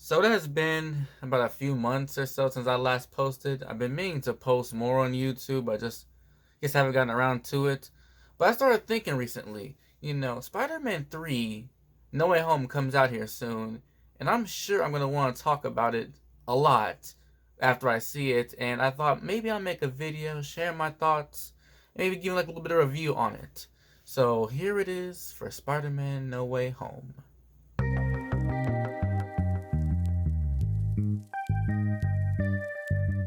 So it has been about a few months or so since I last posted. I've been meaning to post more on YouTube. I just guess haven't gotten around to it. But I started thinking recently, Spider-Man 3 No Way Home comes out here soon, and I'm sure I'm going to want to talk about it a lot after I see it, and I thought maybe I'll make a video, share my thoughts, maybe give like a little bit of review on it. So here it is for Spider-Man No Way Home.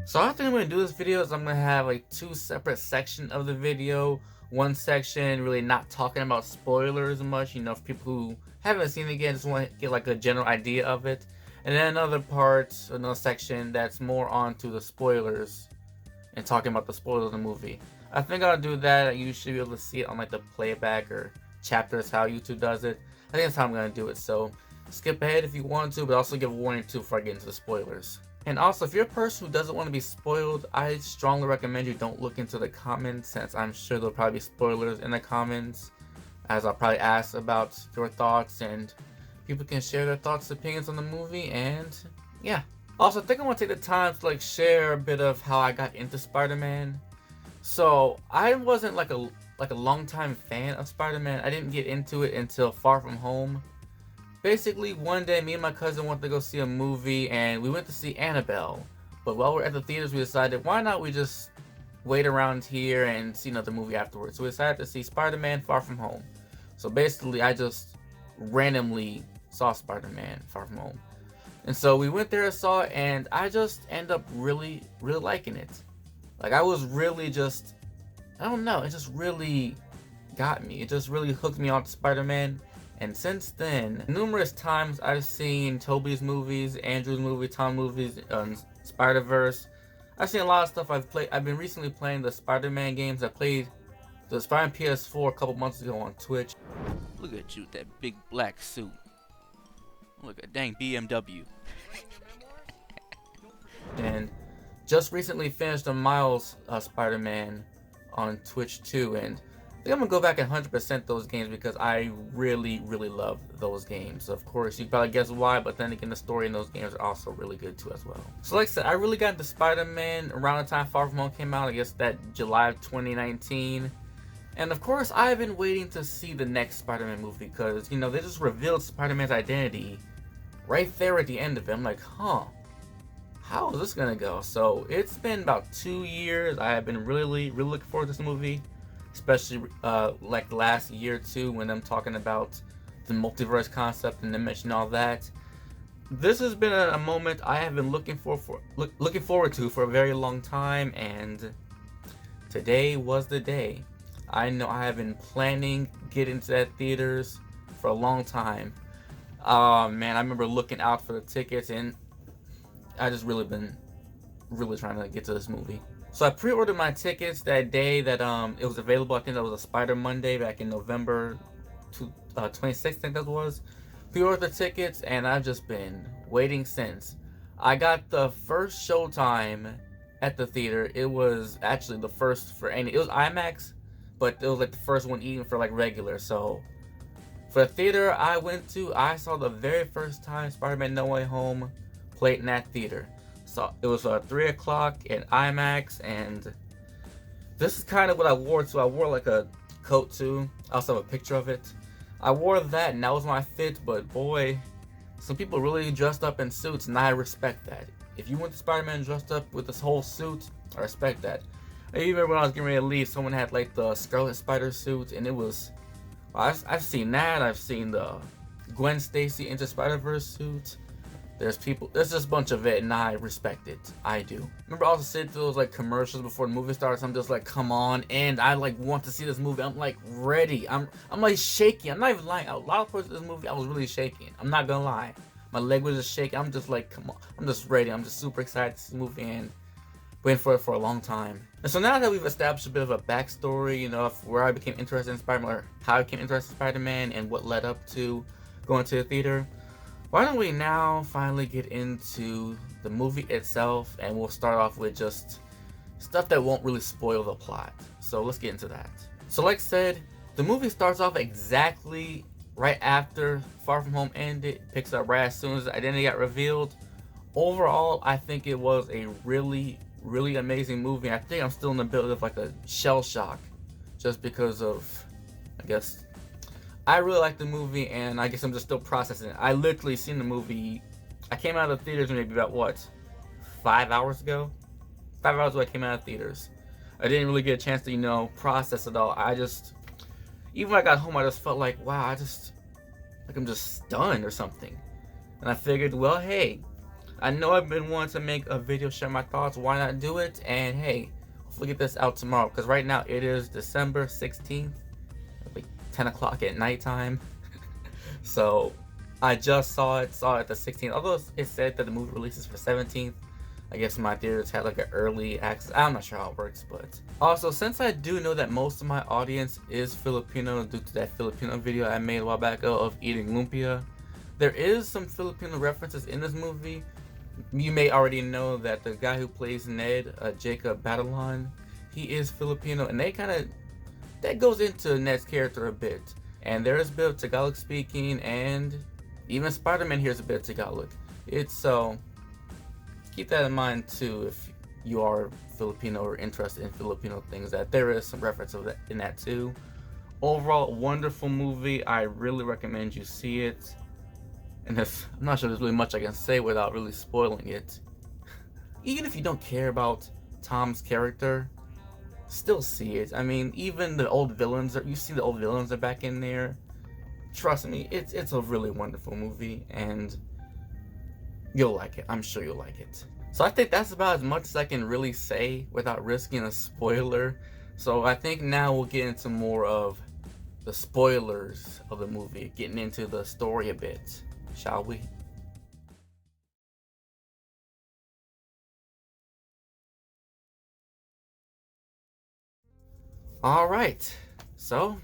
So I think I'm going to do this video is I'm going to have like two separate sections of the video. One section really not talking about spoilers much, for people who haven't seen it again, just want to get like a general idea of it. And then another section that's more onto the spoilers and talking about the spoilers of the movie. I think I'll do that. You should be able to see it on like the playback or chapters, how YouTube does it. I think that's how I'm going to do it. So skip ahead if you want to, but also give a warning too before I get into the spoilers. And also, if you're a person who doesn't want to be spoiled, I strongly recommend you don't look into the comments, since I'm sure there'll probably be spoilers in the comments, as I'll probably ask about your thoughts, and people can share their thoughts and opinions on the movie, and yeah. Also, I think I want to take the time to like share a bit of how I got into Spider-Man. So I wasn't like a long-time fan of Spider-Man. I didn't get into it until Far From Home. Basically, one day, me and my cousin wanted to go see a movie, and we went to see Annabelle. But while we're at the theaters, we decided, why not we just wait around here and see another movie afterwards. So we decided to see Spider-Man Far From Home. So basically, I just randomly saw Spider-Man Far From Home. And so we went there and saw it, and I just ended up really, really liking it. Like, I was really just, I don't know, it just really got me. It just really hooked me on Spider-Man. And since then, numerous times I've seen Tobey's movies, Andrew's movie, Tom's movies, Spider-Verse. I've seen a lot of stuff. I've been recently playing the Spider-Man games. I played the Spider-Man PS4 a couple months ago on Twitch. Look at you with that big black suit. Look at dang BMW. And just recently finished the Miles Spider-Man on Twitch too. And I think I'm gonna go back and 100% those games because I really, really love those games. Of course, you probably guess why, but then again, the story in those games are also really good too as well. So like I said, I really got into Spider-Man around the time Far From Home came out, I guess that July of 2019. And of course, I've been waiting to see the next Spider-Man movie because, they just revealed Spider-Man's identity right there at the end of it. I'm like, huh, how is this gonna go? So it's been about 2 years. I have been really, really looking forward to this movie. Especially like the last year or two when I'm talking about the multiverse concept and then mentioning all that. This has been a moment I have been looking forward to for a very long time, and today was the day. I know I have been planning getting to that theaters for a long time. Oh man, I remember looking out for the tickets, and I just really been trying to get to this movie. So I pre-ordered my tickets that day that it was available. I think that was a Spider Monday back in November 26th, I think that was. Pre-ordered the tickets, and I've just been waiting since. I got the first showtime at the theater. It was actually the first for it was IMAX, but it was like the first one even for like regular. So for the theater I went to, I saw the very first time Spider-Man No Way Home played in that theater. So it was 3 o'clock in IMAX, and this is kind of what I wore too. I wore like a coat too. I also have a picture of it. I wore that, and that was my fit, but boy, some people really dressed up in suits, and I respect that. If you went to Spider-Man dressed up with this whole suit, I respect that. I even remember when I was getting ready to leave, someone had like the Scarlet Spider suit, and it was, I've seen that. I've seen the Gwen Stacy Into Spider-Verse suit. There's just a bunch of it, and I respect it. I do. Remember also sitting through those like commercials before the movie starts. I'm just like, come on, and I like want to see this movie. I'm like ready. I'm like shaking. I'm not even lying. A lot of parts of this movie, I was really shaking. I'm not gonna lie. My leg was just shaking. I'm just like, come on. I'm just ready. I'm just super excited to see the movie and waiting for it for a long time. And so now that we've established a bit of a backstory, of where I became interested in Spider-Man, or how I became interested in Spider-Man, and what led up to going to the theater. Why don't we now finally get into the movie itself, and we'll start off with just stuff that won't really spoil the plot. So let's get into that. So like I said, the movie starts off exactly right after Far From Home ended, picks up right as soon as the identity got revealed. Overall, I think it was a really, really amazing movie. I think I'm still in the build of like a shell shock, just because of, I guess, I really like the movie, and I guess I'm just still processing it. I literally seen the movie. I came out of the theaters maybe about what, 5 hours ago. 5 hours ago I came out of theaters. I didn't really get a chance to process it all. I just, even when I got home, I just felt like, wow, like I'm just stunned or something. And I figured, well, hey, I know I've been wanting to make a video share my thoughts. Why not do it? And hey, hopefully get this out tomorrow, because right now it is December 16th, like 10 o'clock at nighttime. So I just saw it the 16th. Although it said that the movie releases for 17th. I guess my theaters had like an early access. I'm not sure how it works, but also, since I do know that most of my audience is Filipino due to that Filipino video I made a while back of eating lumpia, there is some Filipino references in this movie. You may already know that the guy who plays Ned, Jacob Batalon, he is Filipino, and that goes into Ned's character a bit. And there is a bit of Tagalog speaking, and even Spider-Man hears a bit of Tagalog. It's so keep that in mind too if you are Filipino or interested in Filipino things, that there is some reference of that in that too. Overall, wonderful movie. I really recommend you see it. And I'm not sure there's really much I can say without really spoiling it. Even if you don't care about Tom's character, still see it. I mean, even the old villains, you see the old villains are back in there. Trust me, it's a really wonderful movie, and you'll like it. I'm sure you'll like it. So I think that's about as much as I can really say without risking a spoiler. So I think now we'll get into more of the spoilers of the movie, getting into the story a bit, shall we? Alright, so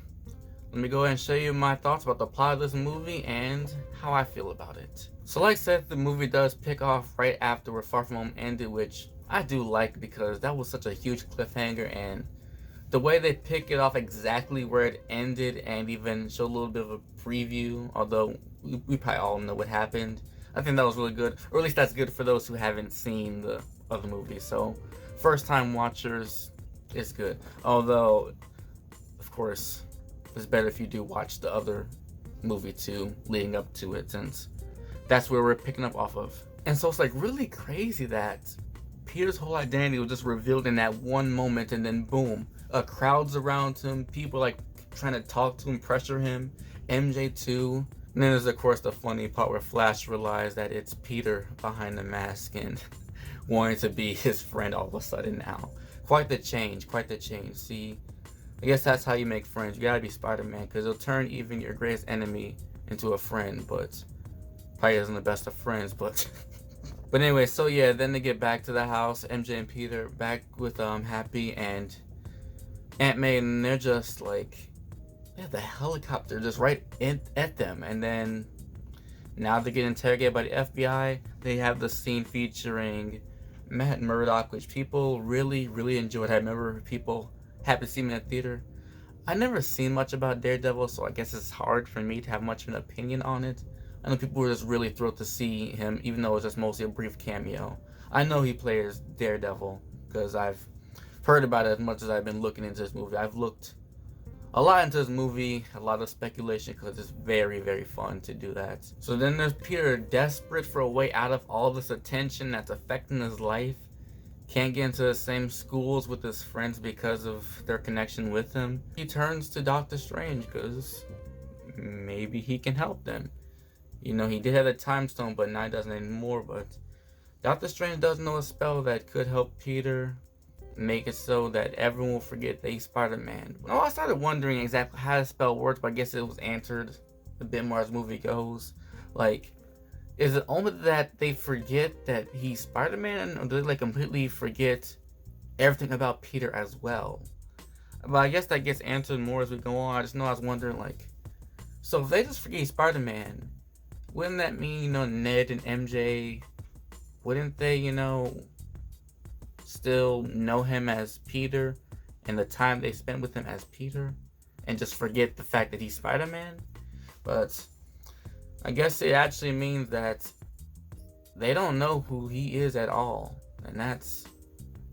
let me go ahead and show you my thoughts about the plot of this movie and how I feel about it. So like I said, the movie does pick off right after where Far From Home ended, which I do like because that was such a huge cliffhanger, and the way they pick it off exactly where it ended and even show a little bit of a preview, although we probably all know what happened. I think that was really good, or at least that's good for those who haven't seen the other movie. So first time watchers, it's good. Although, of course, it's better if you do watch the other movie too, leading up to it, since that's where we're picking up off of. And so it's like really crazy that Peter's whole identity was just revealed in that one moment, and then boom, crowds around him, people like trying to talk to him, pressure him, MJ too. And then there's of course the funny part where Flash realized that it's Peter behind the mask and wanting to be his friend all of a sudden now. Quite the change, quite the change. See, I guess that's how you make friends. You gotta be Spider-Man, because it'll turn even your greatest enemy into a friend, but probably isn't the best of friends, but but anyway, so yeah, then they get back to the house, MJ and Peter back with Happy and Aunt May, and they're just like, yeah, the helicopter just right at them, and then now they get interrogated by the FBI. They have the scene featuring Matt Murdock, which people really, really enjoyed. I remember people happy to see me in the theater. I never seen much about Daredevil, so I guess it's hard for me to have much of an opinion on it. I know people were just really thrilled to see him, even though it was just mostly a brief cameo. I know he plays Daredevil because I've heard about it as much as I've been looking into this movie. I've looked a lot into this movie, a lot of speculation, because it's very, very fun to do that. So then there's Peter, desperate for a way out of all this attention that's affecting his life. Can't get into the same schools with his friends because of their connection with him. He turns to Doctor Strange because maybe he can help them. You know, he did have a time stone, but now he doesn't anymore. But Doctor Strange does know a spell that could help Peter make it so that everyone will forget that he's Spider-Man. Well, I started wondering exactly how the spell works, but I guess it was answered a bit more as the movie goes. Like, is it only that they forget that he's Spider-Man, or do they like completely forget everything about Peter as well? But I guess that gets answered more as we go on. I just know I was wondering, like, so if they just forget he's Spider-Man, wouldn't that mean, Ned and MJ, wouldn't they, still know him as Peter and the time they spent with him as Peter, and just forget the fact that he's Spider-Man? But I guess it actually means that they don't know who he is at all, and that's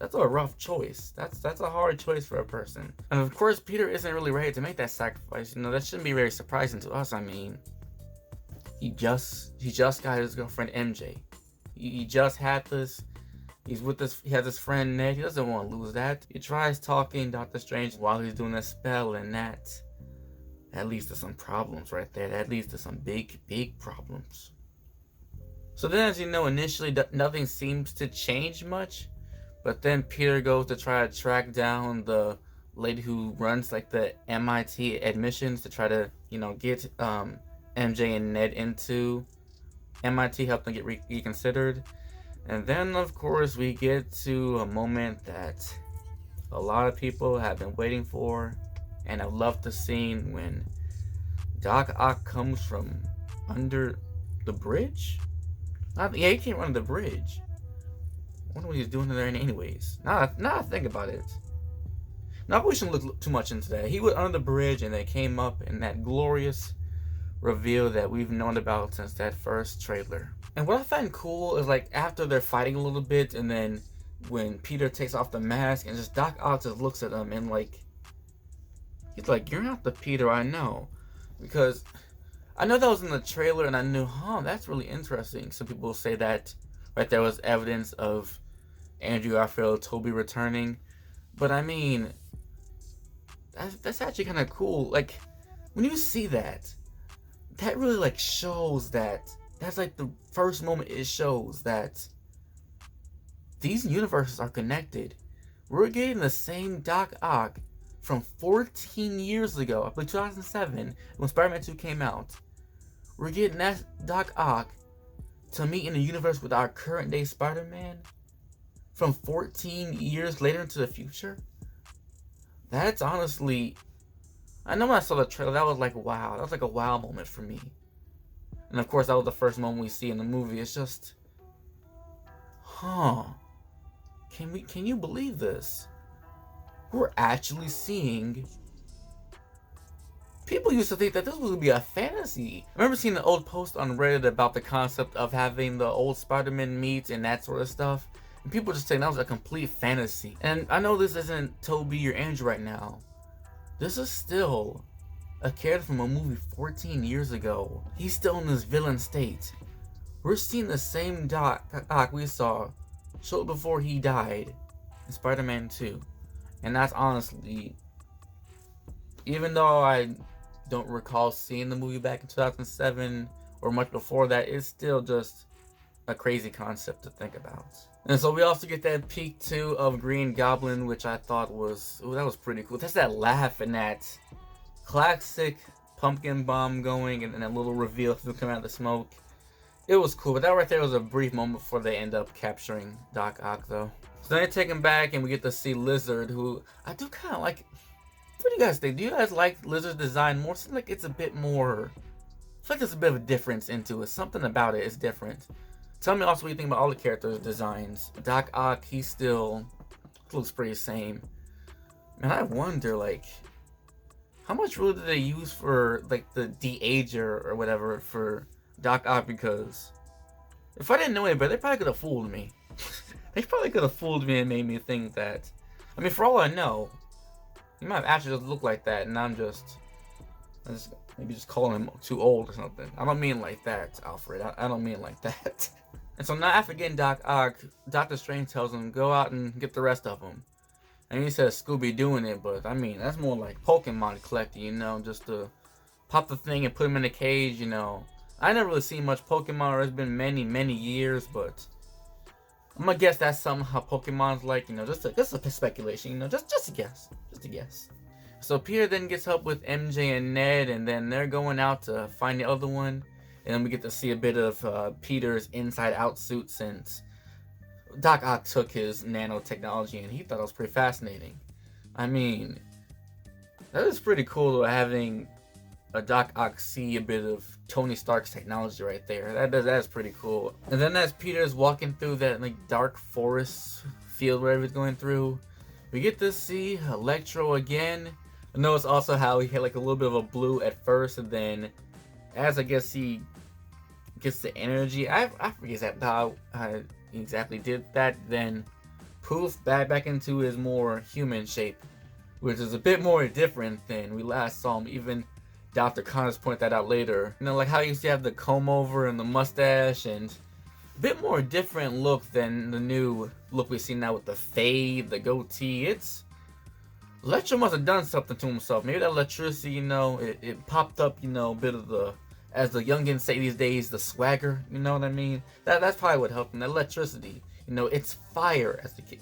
a rough choice. That's a hard choice for a person. And of course, Peter isn't really ready to make that sacrifice. You know, that shouldn't be very surprising to us. I mean, he just got his girlfriend MJ. He just had this. He's with this. He has his friend Ned. He doesn't want to lose that. He tries talking Doctor Strange while he's doing a spell, and that leads to some problems right there. That leads to some big problems. So then, as you know, initially nothing seems to change much, but then Peter goes to try to track down the lady who runs like the MIT admissions to try to, you know, get MJ and Ned into MIT, help them get reconsidered. And then, of course, we get to a moment that a lot of people have been waiting for, and I love the scene when Doc Ock comes from under the bridge. Yeah, he came under the bridge. I wonder what he's doing there anyways. Now I think about it. Now we shouldn't look too much into that. He was under the bridge and they came up in that glorious reveal that we've known about since that first trailer. And what I find cool is, like, after they're fighting a little bit, and then when Peter takes off the mask and just Doc Ock just looks at him and, like, he's like, "You're not the Peter I know." Because I know that was in the trailer and I knew, that's really interesting. Some people say that right there was evidence of Andrew Garfield, Tobey returning. But I mean, that's actually kind of cool. Like, when you see that really, like, shows that's like the first moment it shows that these universes are connected. We're getting the same Doc Ock from 14 years ago, I believe 2007, when Spider-Man 2 came out. We're getting that Doc Ock to meet in a universe with our current day Spider-Man from 14 years later into the future. That's honestly, I know when I saw the trailer, that was like, wow. That was like a wow moment for me. And of course, that was the first moment we see in the movie. It's just, can you believe this? We're actually seeing. People used to think that this was going to be a fantasy. I remember seeing an old post on Reddit about the concept of having the old Spider-Man meet and that sort of stuff. And people just saying that was a complete fantasy. And I know this isn't Tobey or Andrew right now. This is still a character from a movie 14 years ago. He's still in this villain state. We're seeing the same Doc we saw shortly before he died in Spider-Man 2. And that's honestly, even though I don't recall seeing the movie back in 2007 or much before that, it's still just a crazy concept to think about. And so we also get that peek too of Green Goblin, which I thought was, that was pretty cool. That's that laugh and that classic pumpkin bomb going, and then a little reveal of him coming out of the smoke. It was cool, but that right there was a brief moment before they end up capturing Doc Ock, though. So then they take him back, and we get to see Lizard, who I do kind of like. What do you guys think? Do you guys like Lizard's design more? It seems like it's a bit more. I feel like there's a bit of a difference into it. Something about it is different. Tell me also what you think about all the characters' designs. Doc Ock, he still looks pretty same. And I wonder, like, how much really did they use for, like, the de-ager or whatever for Doc Ock? Because if I didn't know any better, they probably could have fooled me. They probably could have fooled me and made me think that. I mean, for all I know, he might have actually just looked like that, and I'm just maybe just calling him too old or something. I don't mean like that, Alfred. I don't mean like that. And so now after getting Doc Ock, Doctor Strange tells him, go out and get the rest of them. And he says Scooby doing it, but I mean, that's more like Pokemon collecting, you know, just to pop the thing and put him in a cage, you know. I never really seen much Pokemon, or it's been many years, but I'm gonna guess that's something how Pokemon's like, you know, just a speculation, you know, just a guess. Just a guess. So Peter then gets help with MJ and Ned, and then they're going out to find the other one. And then we get to see a bit of Peter's inside-out suit, since Doc Ock took his nanotechnology and he thought it was pretty fascinating. I mean, that is pretty cool, having a Doc Ock see a bit of Tony Stark's technology right there. That's pretty cool. And then as Peter's walking through that, like, dark forest field wherever he's going through, we get to see Electro again. I notice also how he had like a little bit of a blue at first, and then as I guess he gets the energy, I forget exactly how he exactly did that, then poof, back into his more human shape, which is a bit more different than we last saw him. Even Dr. Connors point that out later. You know, like how he used to have the comb over and the mustache, and a bit more different look than the new look we see now with the fade, the goatee. It's Electro must have done something to himself. Maybe that electricity, you know, it popped up, you know, a bit of the, as the youngins say these days, the swagger. You know what I mean? That's probably what helped him. The electricity. You know, it's fire, as the kid.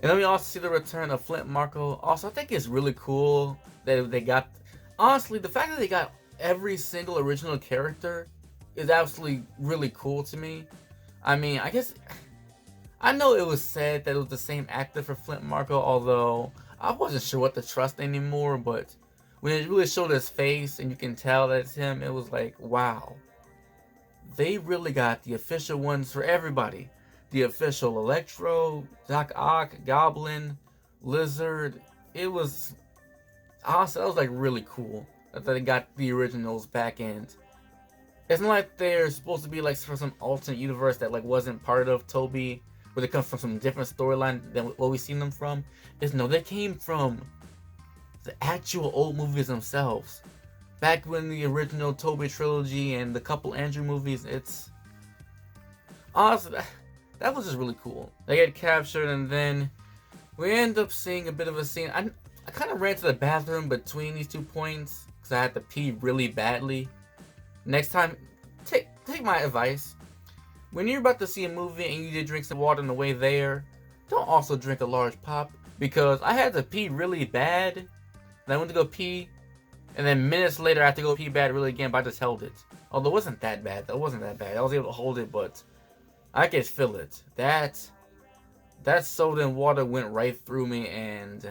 And then we also see the return of Flint Marko. Also, I think it's really cool that they got. Honestly, the fact that they got every single original character is absolutely really cool to me. I mean, I guess I know it was said that it was the same actor for Flint Marko, although I wasn't sure what to trust anymore. But when it really showed his face and you can tell that it's him, it was like, wow, they really got the official ones for everybody. The official Electro, Doc Ock, Goblin, Lizard. It was honestly, that was like really cool that they got the originals back in. It's not like they're supposed to be like for some alternate universe that like wasn't part of Tobey, where they come from some different storyline than what we've seen them from. It's no, they came from the actual old movies themselves. Back when the original Tobey trilogy and the couple Andrew movies, it's honestly that was just really cool. They get captured and then we end up seeing a bit of a scene. I kind of ran to the bathroom between these 2 points because I had to pee really badly. Next time, take my advice. When you're about to see a movie and you did drink some water on the way there, don't also drink a large pop, because I had to pee really bad and I went to go pee, and then minutes later I had to go pee bad really again, but I just held it. Although it wasn't that bad. That wasn't that bad. I was able to hold it, but I could feel it. That soda and water went right through me, and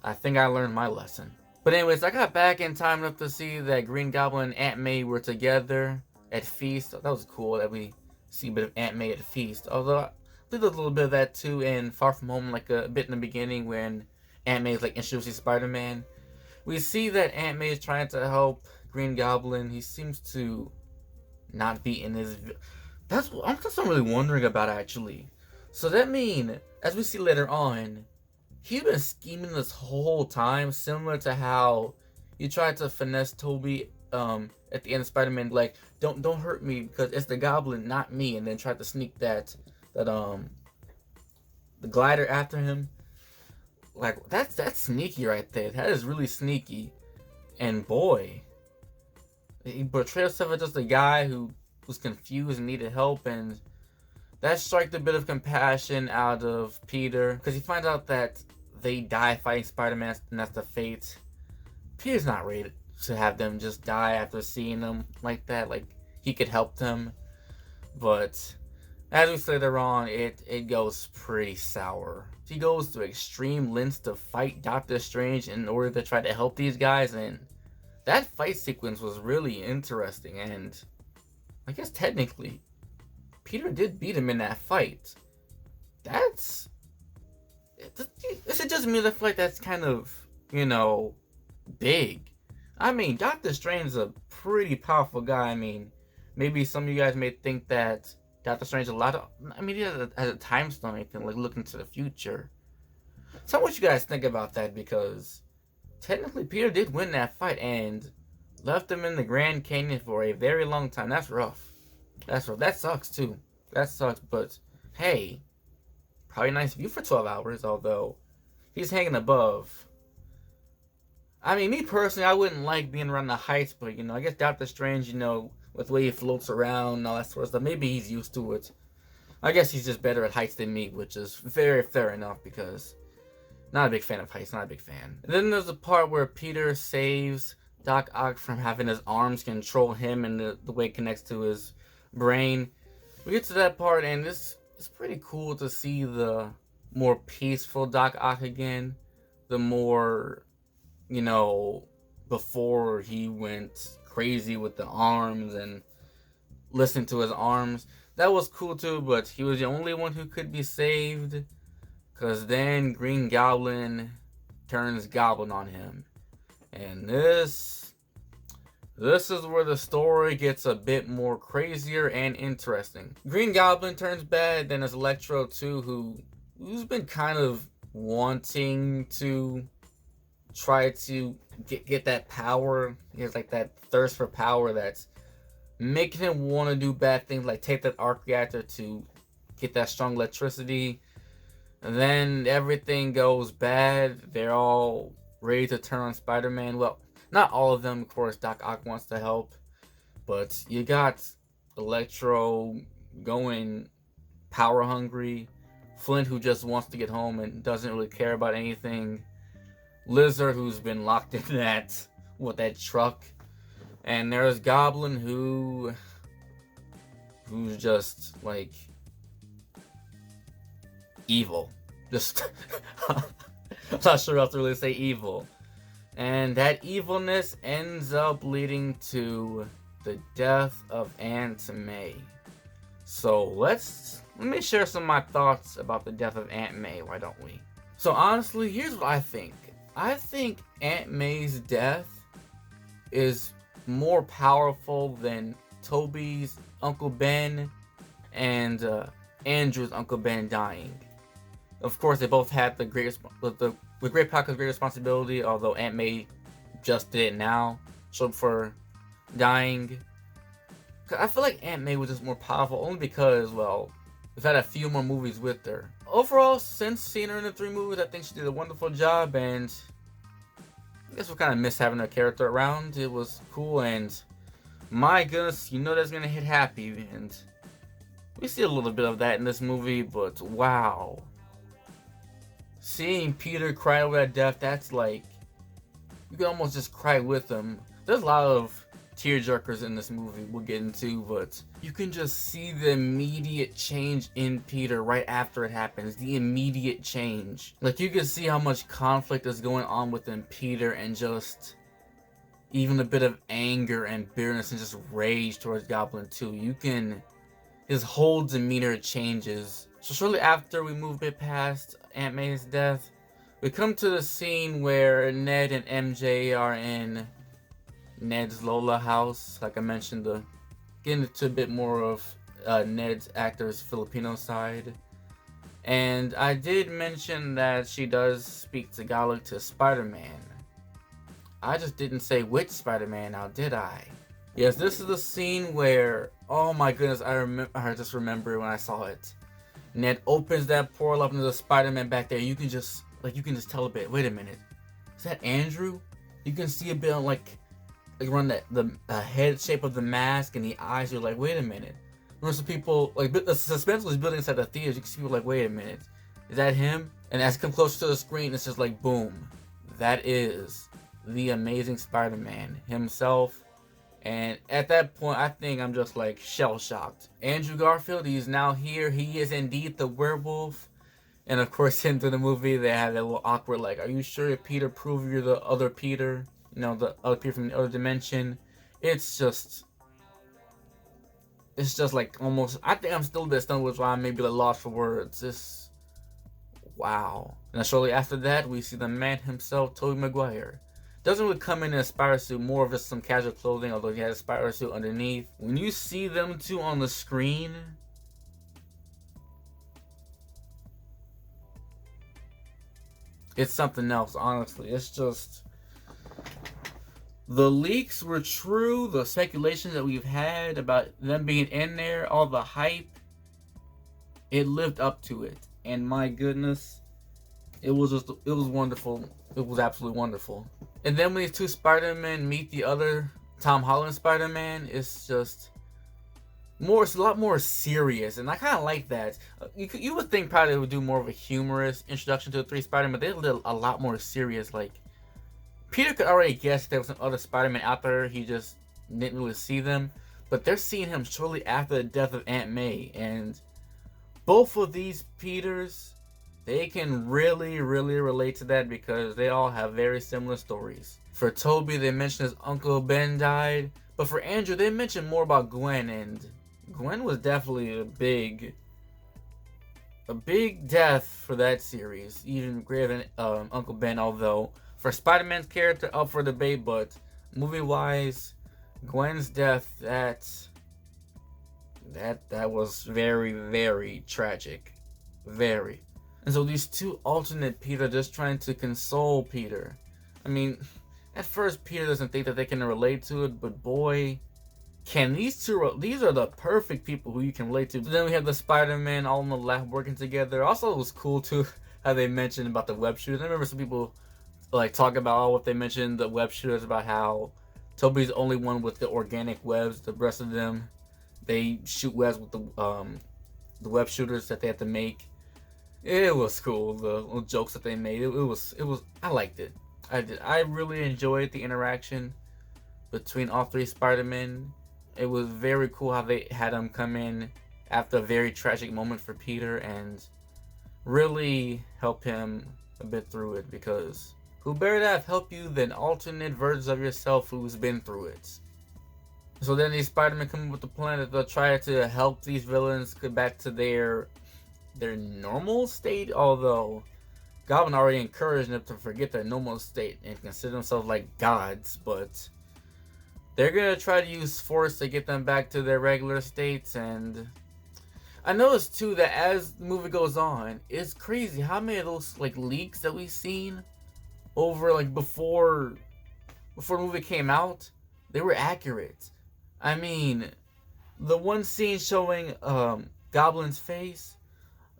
I think I learned my lesson. But anyways, I got back in time enough to see that Green Goblin and Aunt May were together at Feast. That was cool that we see a bit of Aunt May at Feast. Although I believe there's a little bit of that too in Far From Home, like a bit in the beginning when Aunt May is like introducing Spider-Man. We see that Aunt May is trying to help Green Goblin. He seems to not be in his. I'm just really wondering about actually. So that mean, as we see later on, he's been scheming this whole time, similar to how he tried to finesse Tobey at the end of Spider-Man, like don't hurt me because it's the Goblin, not me, and then tried to sneak the glider after him. Like that's sneaky right there. That is really sneaky. And boy, he portrayed himself as just a guy who was confused and needed help, and that struck a bit of compassion out of Peter, because he finds out that they die fighting Spider-Man, and that's the fate. Peter's not ready to have them just die after seeing them like that. Like, he could help them. But as we say later on, it goes pretty sour. He goes to extreme lengths to fight Doctor Strange in order to try to help these guys, and that fight sequence was really interesting, and I guess technically Peter did beat him in that fight. This just means I feel like that's kind of, you know, big. I mean, Doctor Strange is a pretty powerful guy. I mean, maybe some of you guys may think that Doctor Strange he has a time stone, he can like look into the future. So what you guys think about that, because technically Peter did win that fight and left him in the Grand Canyon for a very long time. That's rough. That sucks too. That sucks, but hey, probably nice view for 12 hours, although he's hanging above. I mean, me personally, I wouldn't like being around the heights, but, you know, I guess Doctor Strange, you know, with the way he floats around and all that sort of stuff, maybe he's used to it. I guess he's just better at heights than me, which is very fair enough, because not a big fan of heights, not a big fan. And then there's the part where Peter saves Doc Ock from having his arms control him and the way it connects to his brain. We get to that part, and it's pretty cool to see the more peaceful Doc Ock again. The more, you know, before he went crazy with the arms and listened to his arms. That was cool too, but he was the only one who could be saved, because then Green Goblin turns Goblin on him. And this This is where the story gets a bit more crazier and interesting. Green Goblin turns bad, then there's Electro too, who's been kind of wanting to try to get that power. He has like that thirst for power that's making him want to do bad things, like take that arc reactor to get that strong electricity. And then everything goes bad. They're all ready to turn on Spider-Man. Well, not all of them, of course. Doc Ock wants to help, but you got Electro going power hungry, Flint who just wants to get home and doesn't really care about anything, Lizard who's been locked in that truck, and there's Goblin who's just like evil. Just I'm not sure how to really say evil. And that evilness ends up leading to the death of Aunt May. So let me share some of my thoughts about the death of Aunt May, why don't we? So honestly, here's what I think. I think Aunt May's death is more powerful than Tobey's Uncle Ben and Andrew's Uncle Ben dying. Of course, they both had the great power comes great responsibility, although Aunt May just did it now, so for dying. I feel like Aunt May was just more powerful only because, well, we've had a few more movies with her. Overall, since seeing her in the 3 movies, I think she did a wonderful job, and I guess we kind of miss having her character around. It was cool, and my goodness, you know that's gonna hit happy, and we see a little bit of that in this movie, but wow. Seeing Peter cry over that death, that's like, you can almost just cry with him. There's a lot of tearjerkers in this movie we'll get into, but you can just see the immediate change in Peter right after it happens. The immediate change. Like, you can see how much conflict is going on within Peter, and just even a bit of anger and bitterness and just rage towards Goblin too. His whole demeanor changes. So shortly after we move a bit past Aunt May's death, we come to the scene where Ned and MJ are in Ned's Lola house. Like I mentioned, getting into a bit more of Ned's actor's Filipino side. And I did mention that she does speak Tagalog to Spider-Man. I just didn't say which Spider-Man now, did I? Yes, this is the scene where, oh my goodness, I just remember when I saw it. Ned opens that portal up into the Spider-Man back there. You can just tell a bit. Wait a minute, is that Andrew? You can see a bit on like around the head shape of the mask and the eyes. You're like, wait a minute. Remember, some people like the suspense was building inside the theaters. You can see people like, wait a minute, is that him? And as it comes closer to the screen, it's just like boom, that is the Amazing Spider-Man himself. And at that point, I think I'm just like shell-shocked. Andrew Garfield, he's now here. He is indeed the werewolf. And of course, him through the movie, they have that little awkward, like, are you sure Peter prove you're the other Peter? You know, the other Peter from the other dimension. It's just like almost, I think I'm still a bit stunned, which why I'm maybe lost for words. It's, wow. And shortly after that, we see the man himself, Tobey Maguire. Doesn't really come in a spider suit, more of just some casual clothing, although he has a spider suit underneath. When you see them two on the screen, it's something else, honestly. It's just, the leaks were true, the speculation that we've had about them being in there, all the hype, it lived up to it. And my goodness, it was wonderful. It was absolutely wonderful. And then when these two Spider-Men meet the other Tom Holland Spider-Man, it's a lot more serious, and I kind of like that. You would think probably they would do more of a humorous introduction to the 3 Spider-Men, but they did a lot more serious. Like, Peter could already guess there was some other Spider-Man out there, he just didn't really see them, but they're seeing him shortly after the death of Aunt May, and both of these Peters, they can really, really relate to that because they all have very similar stories. For Tobey, they mentioned his Uncle Ben died, but for Andrew, they mentioned more about Gwen, and Gwen was definitely a big death for that series, even greater than Uncle Ben, although for Spider-Man's character, up for debate, but movie-wise, Gwen's death, that was very, very tragic. Very. And so these two alternate Peter just trying to console Peter. I mean, at first Peter doesn't think that they can relate to it, but boy, can these are the perfect people who you can relate to. So then we have the Spider-Man all in the lab working together. Also, it was cool too how they mentioned about the web shooters. I remember some people like talk about what they mentioned, the web shooters, about how Tobey's the only one with the organic webs. The rest of them, they shoot webs with the web shooters that they have to make. It was cool, the little jokes that they made. It was I liked it. I did. I really enjoyed the interaction between all three Spider-Men. It was very cool how they had him come in after a very tragic moment for Peter and really help him a bit through it, because who better to have help you than alternate versions of yourself who's been through it. So then these Spider-Men come up with the plan that they'll try to help these villains get back to their normal state, although Goblin already encouraged them to forget their normal state and consider themselves like gods, but they're gonna try to use force to get them back to their regular states. And I noticed too that as the movie goes on, it's crazy how many of those like leaks that we've seen over like before the movie came out, they were accurate. I mean, the one scene showing Goblin's face,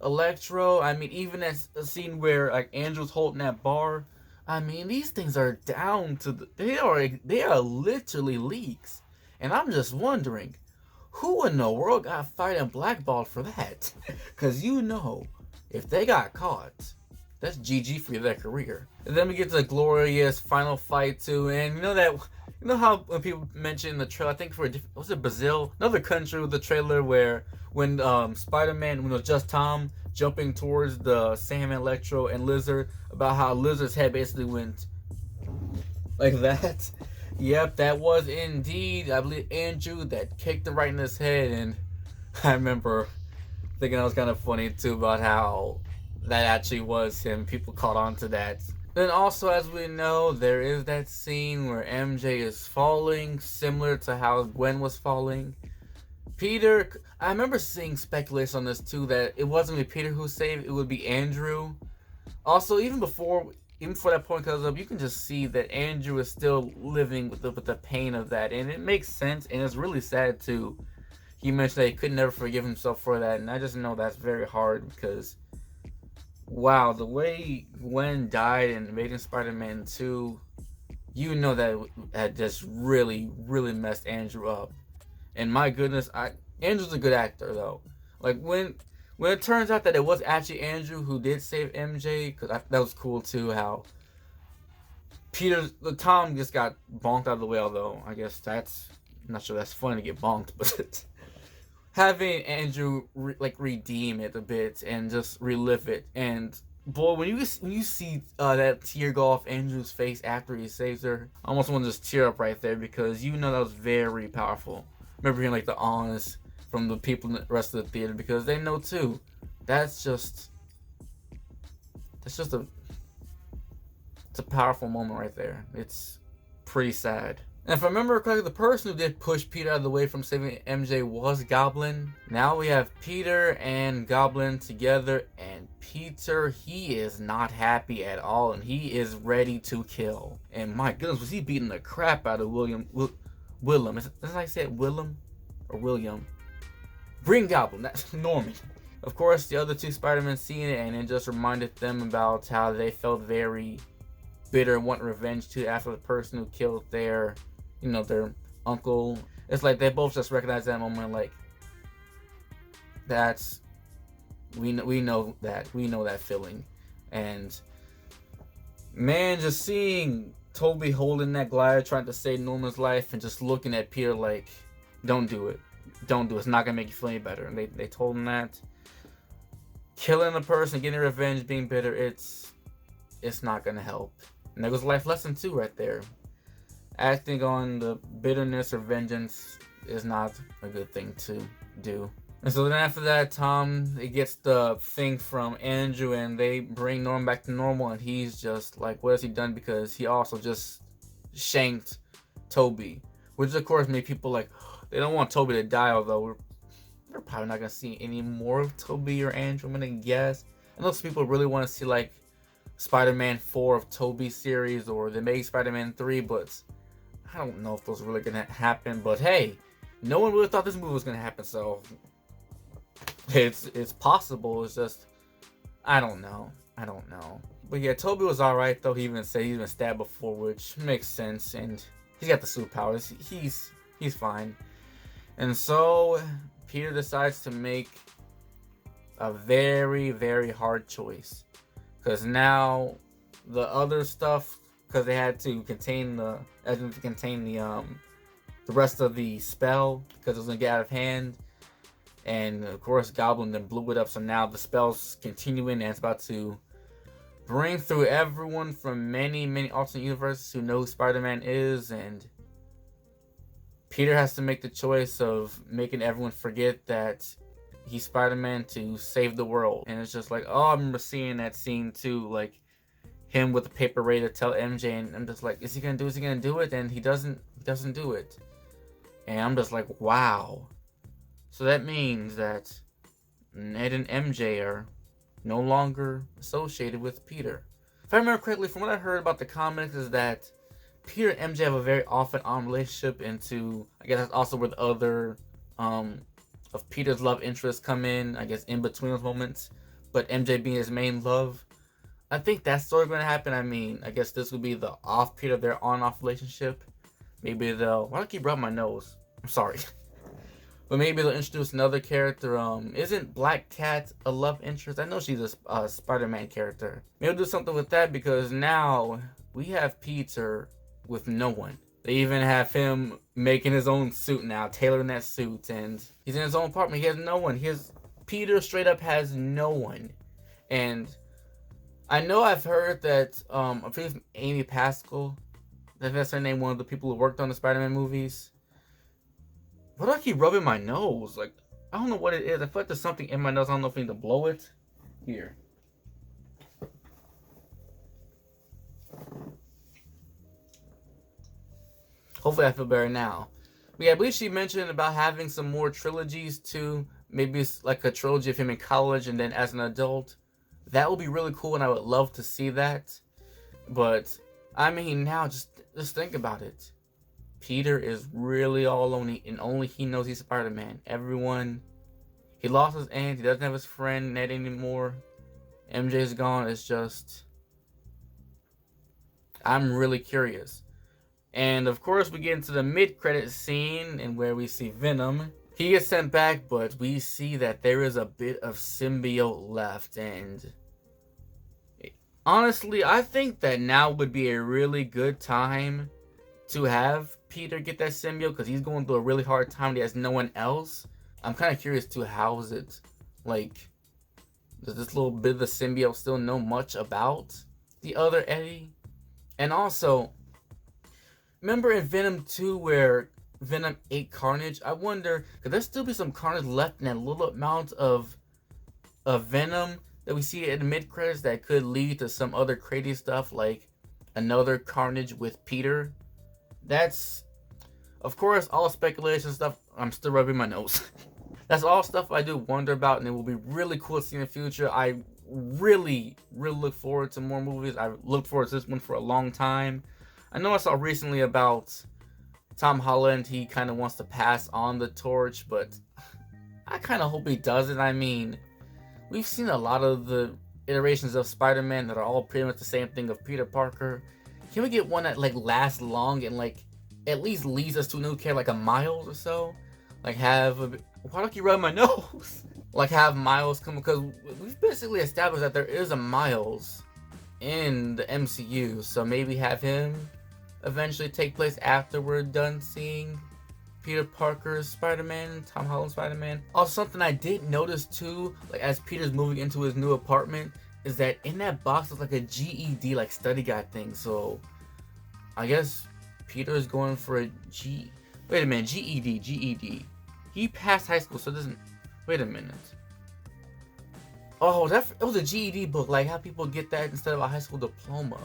Electro, I mean, even that a scene where like Andrew's holding that bar, I mean, these things are down to they are literally leaks. And I'm just wondering, who in the world got fired and blackballed for that? Because if they got caught, that's GG for their career. And then we get to the glorious final fight too, and you know how when people mention the trailer, I think was it Brazil, another country, with the trailer where when Spider-Man, when it was just Tom jumping towards the Sam, Electro, and Lizard, about how Lizard's head basically went like that. Yep, that was indeed, I believe, Andrew that kicked him right in his head. And I remember thinking that was kind of funny too, about how that actually was him. People caught on to that. Then also, as we know, there is that scene where MJ is falling, similar to how Gwen was falling. Peter, I remember seeing speculation on this too, that it wasn't going to be Peter who saved, it would be Andrew. Also, even before that point comes up, you can just see that Andrew is still living with the pain of that, and it makes sense, and it's really sad too. He mentioned that he could never forgive himself for that, and I just know that's very hard, because wow, the way Gwen died in Amazing Spider-Man 2, that had just really, really messed Andrew up. And my goodness, Andrew's a good actor though. Like when it turns out that it was actually Andrew who did save MJ, because that was cool too. How Tom just got bonked out of the way. Although I guess I'm not sure that's funny to get bonked, but having Andrew redeem it a bit and just relive it. And boy, when you see that tear go off Andrew's face after he saves her, I almost want to just tear up right there, because that was very powerful. Remember hearing like the honest from the people in the rest of the theater, because they know too. It's a powerful moment right there. It's pretty sad. And if I remember correctly, the person who did push Peter out of the way from saving MJ was Goblin. Now we have Peter and Goblin together, and Peter, he is not happy at all, and he is ready to kill. And my goodness, was he beating the crap out of Willem? Doesn't I say it Willem or William? Green Goblin, that's Norman. Of course, the other two Spider-Men seen it, and it just reminded them about how they felt very bitter and want revenge too after the person who killed their uncle. It's like they both just recognize that moment, like we know that feeling. And man, just seeing Tobey holding that glider, trying to save Norman's life, and just looking at Peter like, don't do it. It's not gonna make you feel any better. And they told him that killing a person, getting revenge, being bitter, it's not gonna help. And there was a life lesson too right there. Acting on the bitterness or vengeance is not a good thing to do. And so then after that, Tom, he gets the thing from Andrew, and they bring Norman back to normal, and he's just like, what has he done? Because he also just shanked Tobey. which of course made people like, they don't want Tobey to die, although we're probably not gonna see any more of Tobey or Andrew, I'm gonna guess. Unless people really want to see like Spider-Man 4 of Tobey series, or they made Spider-Man 3, but I don't know if those are really gonna happen. But hey, no one really thought this movie was gonna happen, so it's possible. It's just I don't know. But yeah, Tobey was alright though. He even said he's been stabbed before, which makes sense, and he's got the superpowers. He's fine. And so Peter decides to make a very, very hard choice, because now the other stuff, because they had to contain the rest of the spell, because it was gonna get out of hand, and of course Goblin then blew it up. So now the spell's continuing, and it's about to bring through everyone from many alternate universes who know who Spider-Man is, and Peter has to make the choice of making everyone forget that he's Spider-Man to save the world. And it's just like, oh, I remember seeing that scene too, like him with the paper ready to tell MJ, and I'm just like, is he gonna do it? And he doesn't do it. And I'm just like, wow. So that means that Ned and MJ are no longer associated with Peter. If I remember correctly, from what I heard about the comics, is that Peter and MJ have a very off and on relationship, into, I guess that's also where the other of Peter's love interests come in, I guess in between those moments, but MJ being his main love. I think that's sort of going to happen. I mean, I guess this would be the off Peter, their on-off relationship. Maybe they'll, why do I keep rubbing my nose? I'm sorry. But maybe they'll introduce another character. Isn't Black Cat a love interest? I know she's a Spider-Man character. Maybe they'll do something with that, because now we have Peter with no one. They even have him making his own suit now, tailoring that suit, and he's in his own apartment. He has no one. Peter straight up has no one. And I know I've heard that I think it's Amy Pascal, that's her name, one of the people who worked on the Spider-Man movies. Why do I keep rubbing my nose? Like, I don't know what it is. I feel like there's something in my nose. I don't know if I need to blow it. Here. Hopefully I feel better now. But yeah, I believe she mentioned about having some more trilogies too. Maybe it's like a trilogy of him in college and then as an adult. That would be really cool, and I would love to see that. But I mean, now just think about it. Peter is really all alone, and only he knows he's Spider-Man. Everyone, he lost his aunt. He doesn't have his friend Ned anymore. MJ's gone. It's just, I'm really curious. And of course, we get into the mid-credit scene, and where we see Venom. He gets sent back, but we see that there is a bit of symbiote left, and honestly, I think that now would be a really good time to have Peter get that symbiote, because he's going through a really hard time. He has no one else. I'm kind of curious too, how is it, like, does this little bit of the symbiote still know much about the other Eddie? And also, remember in Venom 2 where Venom ate Carnage? I wonder, could there still be some Carnage left in that little amount of Venom that we see in the mid-credits that could lead to some other crazy stuff, like another Carnage with Peter? That's, of course, all speculation stuff. I'm still rubbing my nose. That's all stuff I do wonder about, and it will be really cool to see in the future. I really look forward to more movies. I looked forward to this one for a long time. I know I saw recently about Tom Holland. He kind of wants to pass on the torch, but I kind of hope he doesn't. I mean, we've seen a lot of the iterations of Spider-Man that are all pretty much the same thing of Peter Parker. Can we get one that like lasts long and like at least leads us to a new character, like a Miles or so? Like have why do I keep rubbing my nose? Like have Miles come, because we've basically established that there is a Miles in the MCU, so maybe have him eventually take place after we're done seeing Peter Parker's Spider-Man, Tom Holland's Spider-Man. Also, something I did notice too, like as Peter's moving into his new apartment, is that in that box is like a GED, like study guide thing. So I guess Peter is going for a GED. He passed high school, so it doesn't. Wait a minute. Oh, it was a GED book, like how people get that instead of a high school diploma.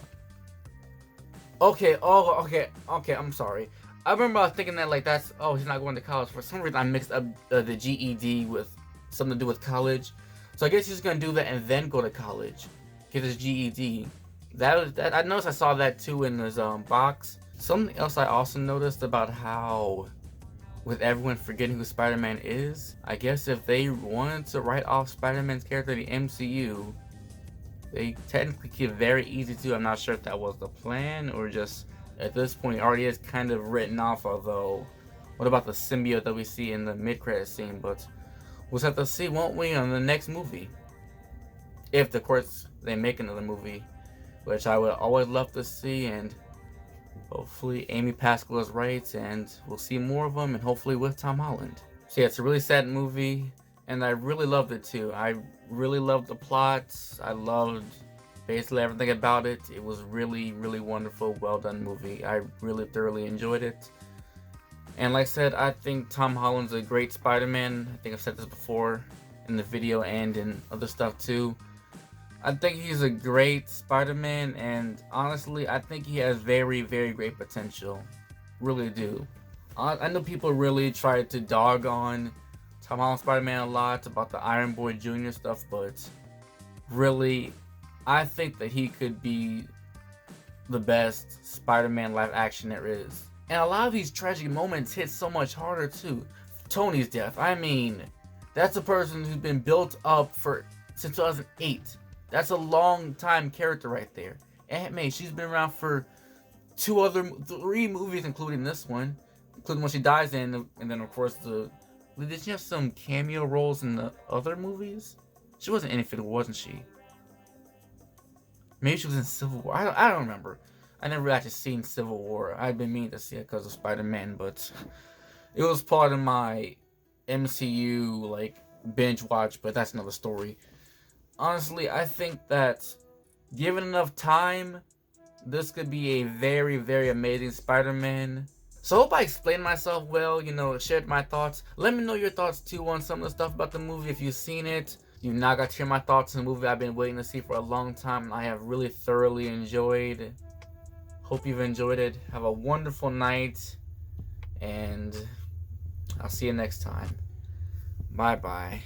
Okay, I'm sorry. I remember thinking that like that's he's not going to college. For some reason I mixed up the GED with something to do with college. So I guess he's gonna do that and then go to college, get his GED. That I noticed I saw that too in his box. Something else I also noticed about how, with everyone forgetting who Spider-Man is, I guess if they wanted to write off Spider-Man's character in the MCU, they technically could very easy to. I'm not sure if that was the plan or just at this point it already is kind of written off. Although, what about the symbiote that we see in the mid-credit scene? But we'll have to see, won't we, on the next movie? If, of course, they make another movie, which I would always love to see, and hopefully Amy Pascal is right, and we'll see more of them, and hopefully with Tom Holland. So yeah, it's a really sad movie, and I really loved it too. I really loved the plot. I loved basically everything about it. It was really, really wonderful, well done movie. I really thoroughly enjoyed it. And like I said, I think Tom Holland's a great Spider-Man. I think I've said this before in the video and in other stuff too. I think he's a great Spider-Man, and honestly, I think he has very, very great potential. Really do. I know people really try to dog on Tom Holland Spider-Man a lot about the Iron Boy Jr. stuff, but really, I think that he could be the best Spider-Man live action there is. And a lot of these tragic moments hit so much harder too. Tony's death, I mean, that's a person who's been built up since 2008. That's a long time character right there. Aunt May, she's been around for 3 movies, including this one, including when she dies in, and then of course did she have some cameo roles in the other movies? She wasn't in Infinity War, wasn't she? Maybe she was in Civil War. I don't remember. I never actually seen Civil War. I've been meaning to see it because of Spider-Man, but it was part of my MCU like binge watch. But that's another story. Honestly, I think that given enough time, this could be a very, very amazing Spider-Man. So I hope I explained myself well, shared my thoughts. Let me know your thoughts too on some of the stuff about the movie if you've seen it. You now got to hear my thoughts on the movie I've been waiting to see for a long time. I have really thoroughly enjoyed. Hope you've enjoyed it. Have a wonderful night, and I'll see you next time. Bye-bye.